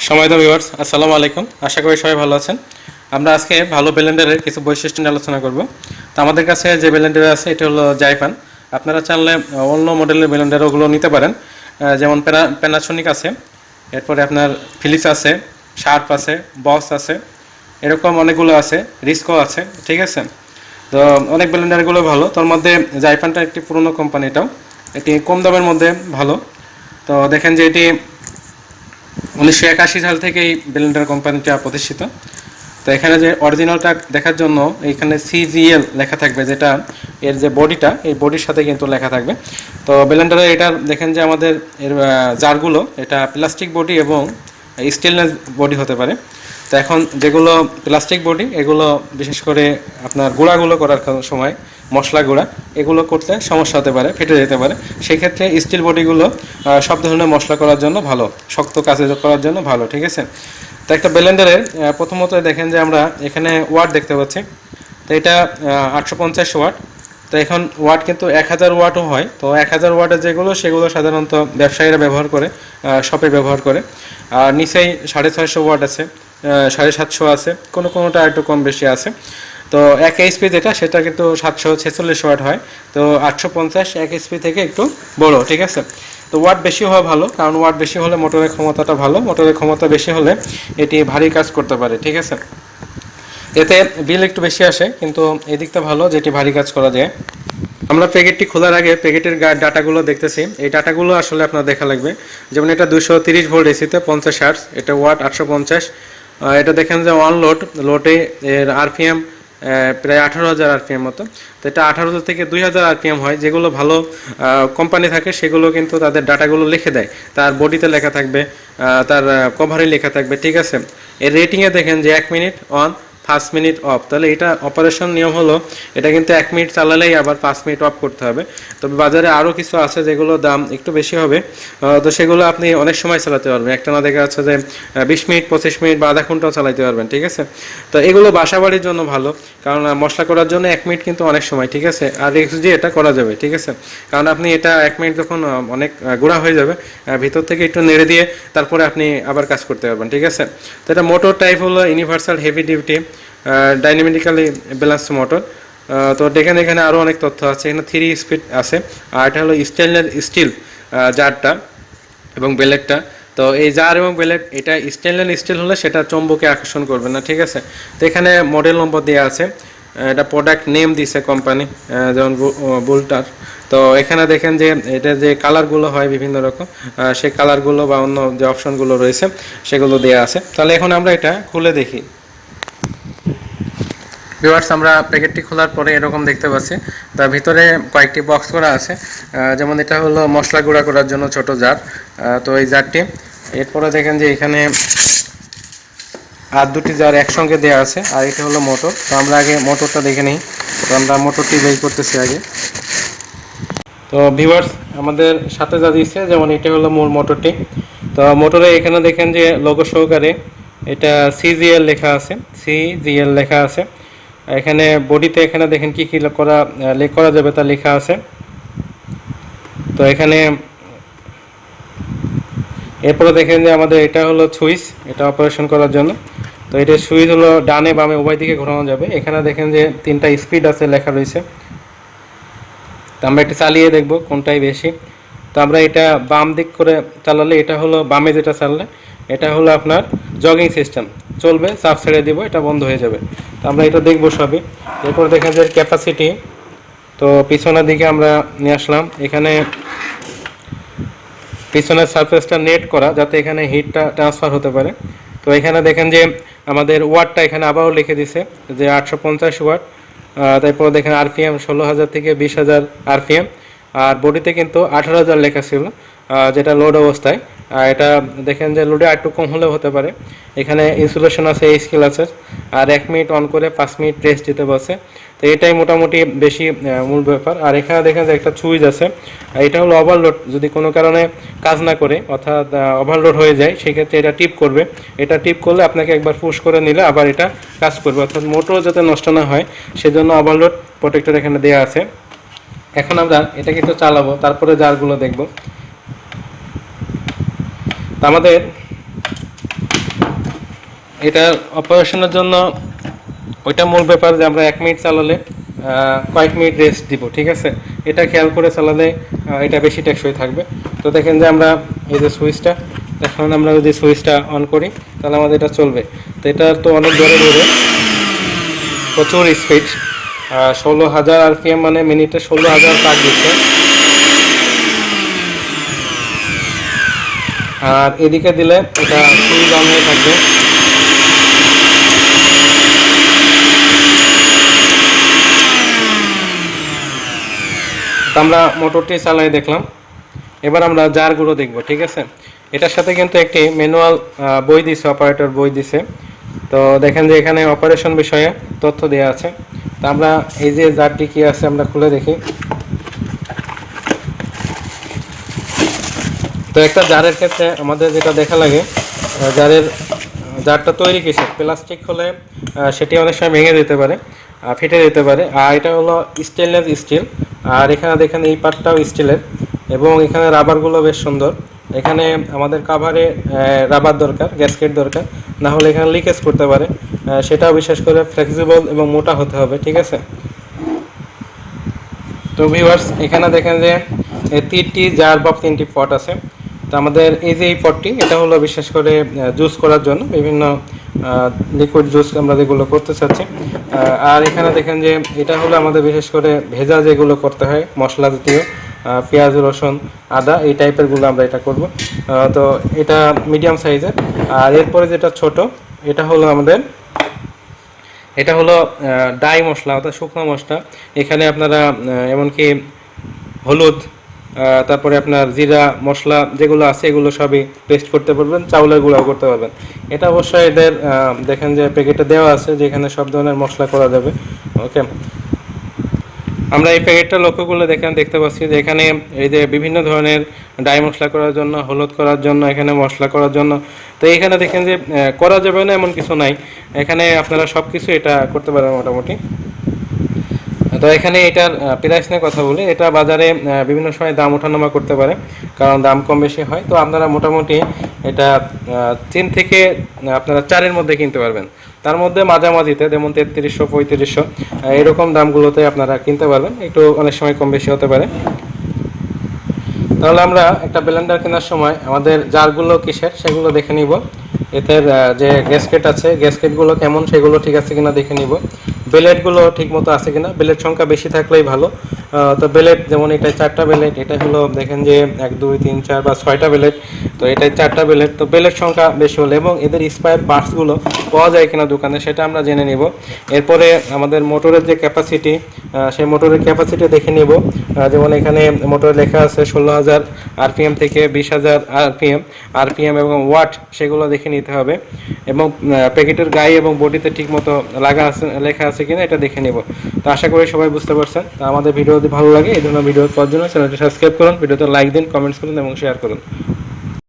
সময়ত ভিউয়ার্স আসসালামু আলাইকুম। আশা করি সবাই ভালো আছেন। আমরা আজকে ভালো ব্লেন্ডারের কিছু বৈশিষ্ট্য নিয়ে আলোচনা করব। তো আমাদের কাছে যে ব্লেন্ডার আছে এটা হলো জাইপান। আপনারা চাইলে অন্য মডেলের ব্লেন্ডার ওগুলো নিতে পারেন, যেমন প্যানাসোনিক আছে, এরপরে আপনার ফিলিপস আছে, শার্প আছে, বক্স আছে, এরকম অনেকগুলো আছে, রিস্কো আছে, ঠিক আছে। তো অনেক ব্লেন্ডারগুলো ভালো, তার মধ্যে জাইপানটা একটি পুরনো কোম্পানি, এটাও এটি কম দামের মধ্যে ভালো। তো দেখেন যে এটি 1981 সাল থেকে এই ব্লেন্ডার কোম্পানিটা প্রতিষ্ঠিত। তো এখানে যে অরিজিনালটা দেখার জন্য এখানে সিজিএল লেখা থাকবে, যেটা এর যে বডিটা, এই বডির সাথে কিন্তু লেখা থাকবে। তো ব্লেন্ডারে এটা দেখেন যে আমাদের এর জারগুলো এটা প্লাস্টিক বডি এবং স্টেনলেস বডি হতে পারে। তো এখন যেগুলো প্লাস্টিক বডি, এগুলো বিশেষ করে আপনার গুঁড়াগুলো করার সময় মশলা গুঁড়া এগুলো করতে সমস্যা হতে পারে, ফেটে যেতে পারে। সেক্ষেত্রে স্টিল বডিগুলো সব ধরনের মশলা করার জন্য ভালো, শক্ত কাজে করার জন্য ভালো, ঠিক আছে। তো একটা ব্লেন্ডারের প্রথমত দেখেন যে আমরা এখানে ওয়াট দেখতে পাচ্ছি। তো এটা 850 ওয়াট। তো এখন ওয়াট কিন্তু 1000 ওয়াটও হয়। তো 1000 ওয়াটের যেগুলো সেগুলো সাধারণত ব্যবসায়ীরা ব্যবহার করে, শপে ব্যবহার করে। আর নিচেই 650 ওয়াট আছে, 750 আছে, কোনোটা একটু কম বেশি আছে। তো 1 এইচপি যেটা সেটা কিন্তু 746 ওয়াট হয়। তো 850 1 এইচপি থেকে একটু বড়, ঠিক আছে। তো ওয়াট বেশি হওয়া ভালো, কারণ ওয়াট বেশি হলে মোটরের ক্ষমতাটা ভালো, মোটরের ক্ষমতা বেশি হলে এটি ভারী কাজ করতে পারে, ঠিক আছে। এতে বিল একটু বেশি আসে, কিন্তু এদিকটা ভালো যেটি ভারী কাজ করা যায়। আমরা প্যাকেটটি খোলার আগে প্যাকেটের ডাটাগুলো দেখতেছি। এই ডাটাগুলো আসলে আপনার দেখা লাগবে। যেমন এটা 230 ভোল্ট এসিতে 50 হার্টজ, এটা ওয়াট 850। এটা দেখেন যে অন লোডে এর আরপিএম প্রায় 18,000 আরপিএম মতো। তো এটা 18,000 থেকে 2,000 আরপিএম হয়। যেগুলো ভালো কোম্পানি থাকে সেগুলো কিন্তু তাদের ডাটাগুলো লিখে দেয়, তার বডিতে লেখা থাকবে, তার কভারে লেখা থাকবে, ঠিক আছে। এর রেটিংয়ে দেখেন যে 1 মিনিট অন, 5 মিনিট অফ। তাহলে এটা অপারেশন নিয়ম হলো, এটা কিন্তু 1 মিনিট চালালেই আবার 5 মিনিট অফ করতে হবে। তবে বাজারে আরও কিছু আছে যেগুলো দাম একটু বেশি হবে। তো সেগুলো আপনি অনেক সময় চালাতে পারবেন, একটা না দেখা যাচ্ছে যে 20 মিনিট 25 মিনিট বা আধা ঘন্টাও চালাতে পারবেন, ঠিক আছে। তো এগুলো বাসা বাড়ির জন্য ভালো, কারণ মশলা করার জন্য 1 মিনিট কিন্তু অনেক সময়, ঠিক আছে। আর রিক্স দিয়ে এটা করা যাবে, ঠিক আছে। কারণ আপনি এটা 1 মিনিট যখন অনেক গুঁড়া হয়ে যাবে, ভিতর থেকে একটু নেড়ে দিয়ে তারপরে আপনি আবার কাজ করতে পারবেন, ঠিক আছে। তো এটা মোটর টাইপ হলো universal heavy duty dynamically balance motor. তো দেখেন এখানে আরও অনেক তথ্য আছে। এখানে 3 স্পিড আছে, আর এটা হলো স্টেনলেস স্টিল জারটা এবং ব্লেডটা। তো এই জার এবং ব্লেড এটা স্টেনলেস স্টিল হলে সেটা চৌম্বকে আকর্ষণ করবে না, ঠিক আছে। তো এখানে মডেল নম্বর দেওয়া আছে, এটা প্রোডাক্ট নেম দিছে কোম্পানি, যেমন বুলটার। তো এখানে দেখেন যে এটা যে কালারগুলো হয় বিভিন্ন রকম, সেই কালারগুলো বা অন্য যে অপশনগুলো রয়েছে সেগুলো দেওয়া আছে। তাহলে এখন আমরা এটা খুলে দেখি। ভিউয়ার্স, আমরা প্যাকেটটি খোলার পরে এরকম দেখতে পাচ্ছি। তার ভিতরে কয়েকটি বক্স করা আছে, যেমন এটা হলো মশলা গুঁড়া করার জন্য ছোট জার। তো এই জারটি, এরপরে দেখেন যে এখানে আর দুটি জার একসঙ্গে দেওয়া আছে, আর এটা হলো মোটর। তো আমরা আগে মোটরটা দেখে নিই। তো আমরা মোটরটি বের করতেছি আগে। তো ভিউয়ার্স, আমাদের সাথে যা দিচ্ছে, যেমন এটা হলো মূল মোটরটি। তো মোটরে এখানে দেখেন যে লোগো সহকারে এটা সিজিএল লেখা আছে, সিজিএল লেখা আছে। এখানে বডিতে এখানে দেখেন কি কি করা যাবে তা লেখা আছে। তো এখানে এরপরে দেখেন যে আমাদের এটা হলো সুইচ, এটা অপারেশন করার জন্য। তো এটা সুইচ হলো ডানে বামে উভয় দিকে ঘোরানো যাবে। এখানে দেখেন যে 3টা স্পিড আছে লেখা রয়েছে। তো আমরা এটা চালিয়ে দেখব কোনটাই বেশি। তো আমরা এটা বাম দিক করে চালালে, এটা হলো বামে যেটা চাললে এটা হলো আপনার জগিং সিস্টেম, চলবে, চাপ ছেড়ে দিব, এটা বন্ধ হয়ে যাবে। তো আমরা এটা দেখবো সবই। এরপর দেখেন যে ক্যাপাসিটি। তো পিছনের দিকে আমরা নিয়ে আসলাম। এখানে পিছনের সারফেসটা নেট করা, যাতে এখানে হিটটা ট্রান্সফার হতে পারে। তো এখানে দেখেন যে আমাদের ওয়াটটা এখানে আবারও লিখে দিছে যে 850 ওয়াট। তারপর দেখেন আরপিএম 16,000 থেকে 20,000 আরপিএম। আর বডিতে কিন্তু 18,000 লেখা ছিল, যেটা লোড অবস্থায়। আর এটা দেখেন যে লোডে একটু কম হলেও হতে পারে। এখানে ইনসুলেশন আছে, এই স্কেল আছে। আর 1 মিনিট অন করে 5 মিনিট রেস্ট দিতে বলছে। তো এটাই মোটামুটি বেশি মূল ব্যাপার। আর এখানে দেখেন যে একটা সুইচ আছে, এটা হলো ওভারলোড, যদি কোনো কারণে কাজ না করে অর্থাৎ ওভারলোড হয়ে যায়, সেক্ষেত্রে এটা টিপ করবে। এটা টিপ করলে আপনাকে একবার পুশ করে নিলে আবার এটা কাজ করবে, অর্থাৎ মোটর যাতে নষ্ট না হয় সেজন্য ওভারলোড প্রোটেক্টর এখানে দেওয়া আছে। এখন আমরা এটাকে একটু চালাবো, তারপরে জারগুলো দেখব। আমাদের এটা অপারেশনের জন্য ওইটা মূল ব্যাপার যে আমরা 1 মিনিট চালালে কয়েক মিনিট রেস্ট দিব, ঠিক আছে। এটা খেয়াল করে চালালে এটা বেশি টেকসই থাকবে। তো দেখেন যে আমরা এই যে সুইচটা, এখন আমরা যদি সুইচটা অন করি তাহলে আমাদের এটা চলবে। তো এটা তো অনেক জোরে জোরে, প্রচুর স্পিড, 16,000 RPM, মানে মিনিটে 16,000 পাক দিচ্ছে। আর এদিকে দিলে এটা সুইচ অন হয়ে থাকবে। আমরা মোটরটি চালাই দেখলাম। এবার আমরা জারগুলো দেখব, ঠিক আছে। এটার সাথে কিন্তু একটি ম্যানুয়াল বই দিছে, অপারেটর বই দিছে। তো দেখেন যে এখানে অপারেশন বিষয়ে তথ্য দেওয়া আছে। তো আমরা এই যে জারটি কি আছে আমরা খুলে দেখি। তো একটা জারের ক্ষেত্রে আমাদের যেটা দেখা লাগে, জারটা তৈরি কিসের, প্লাস্টিক হলে সেটি অনেক সময় ভেঙে যেতে পারে, ফেটে যেতে পারে। আর এটা হলো স্টেনলেস স্টিল। আর এখানে দেখেন এই পার্টটাও স্টিলের, এবং এখানে রাবারগুলো বেশ সুন্দর। এখানে আমাদের কাভারে রাবার দরকার, গ্যাসকেট দরকার, না হলে এখানে লিকেজ করতে পারে। সেটাও বিশেষ করে ফ্লেক্সিবল এবং মোটা হতে হবে, ঠিক আছে। তো ভিউয়ার্স, এখানে দেখেন যে 3টি জার বা 3টি পট আছে। তো আমাদের এই যে এই পটটি, এটা হলো বিশেষ করে জুস করার জন্য, বিভিন্ন লিকুইড জুস আমরা যেগুলো করতে চাচ্ছি। আর এখানে দেখেন যে এটা হলো আমাদের বিশেষ করে ভেজা যেগুলো করতে হয়, মশলা জাতীয়, পেঁয়াজ, রসুন, আদা, এই টাইপেরগুলো আমরা এটা করব। তো এটা মিডিয়াম সাইজের। আর এরপরে যেটা ছোট, এটা হলো আমাদের, এটা হলো ডাই মশলা, অর্থাৎ শুকনো মশলা। এখানে আপনারা এমনকি হলুদ, তারপরে আপনার জিরা মশলা যেগুলো আছে এগুলো সবই পেস্ট করতে পারবেন, চাউলের গুঁড়াও করতে পারবেন। এটা অবশ্যই এদের দেখেন যে প্যাকেটে দেওয়া আছে যেখানে সব ধরনের মশলা করা যাবে। ওকে, আমরা এই প্যাকেটটা লক্ষ্য করলে দেখতে পাচ্ছি যে এখানে এই যে বিভিন্ন ধরনের ডাই মশলা করার জন্য, হলুদ করার জন্য, এখানে মশলা করার জন্য। তো এখানে দেখেন যে করা যাবে না এমন কিছু নাই, এখানে আপনারা সব কিছু এটা করতে পারেন মোটামুটি। তো এখানে এটার প্রাইস নিয়ে কথা বলি। এটা বাজারে বিভিন্ন সময় দাম ওঠানামা করতে পারে, কারণ দাম কম বেশি হয়। তো আপনারা মোটামুটি এটা 3 থেকে আপনারা 4-এর মধ্যে কিনতে পারবেন। তার মধ্যে মাঝামাঝিতে, যেমন 3300, 3500 এরকম দামগুলোতে আপনারা কিনতে পারবেন, একটু অনেক সময় কম বেশি হতে পারে। তাহলে আমরা একটা ব্লেন্ডার কেনার সময় আমাদের জারগুলো কিসের সেগুলো দেখে নিব। এতে যে গ্যাসকেট আছে, গ্যাসকেটগুলো কেমন সেগুলো ঠিক আছে কিনা দেখে নিব। বেলেটগুলো ঠিক মতো আছে কিনা, বেলেট সংখ্যা বেশি থাকলেই ভালো। তো বেলেট যেমন এটাই 4টা বেলেট, এটা হলো দেখেন যে 1, 2, 3, 4 বা 6টা বেলেট। তো এটাই 4টা বেলেট। তো বেলেট সংখ্যা বেশি হলে এবং এদের স্পায়ার পার্টসগুলো পাওয়া যায় কিনা দোকানে সেটা আমরা জেনে নিব। এরপরে আমাদের মোটরের যে ক্যাপাসিটি, সেই মোটরের ক্যাপাসিটি দেখে নিব। যেমন এখানে মোটরে লেখা আছে 16,000 RPM থেকে 20,000 RPM এবং ওয়াট, সেগুলো দেখে নিতে হবে। এবং প্যাকেটের গায়ে এবং বডিতে ঠিক মতো লেখা আছে কিনা এটা দেখে নিব। তো আশা করি সবাই বুঝতে পারছেন। তো আমাদের ভিডিও যদি ভালো লাগে এই ধরনের ভিডিও পাওয়ার জন্য চ্যানেলটি সাবস্ক্রাইব করুন, ভিডিওতে লাইক দিন, কমেন্টস করুন এবং শেয়ার করুন।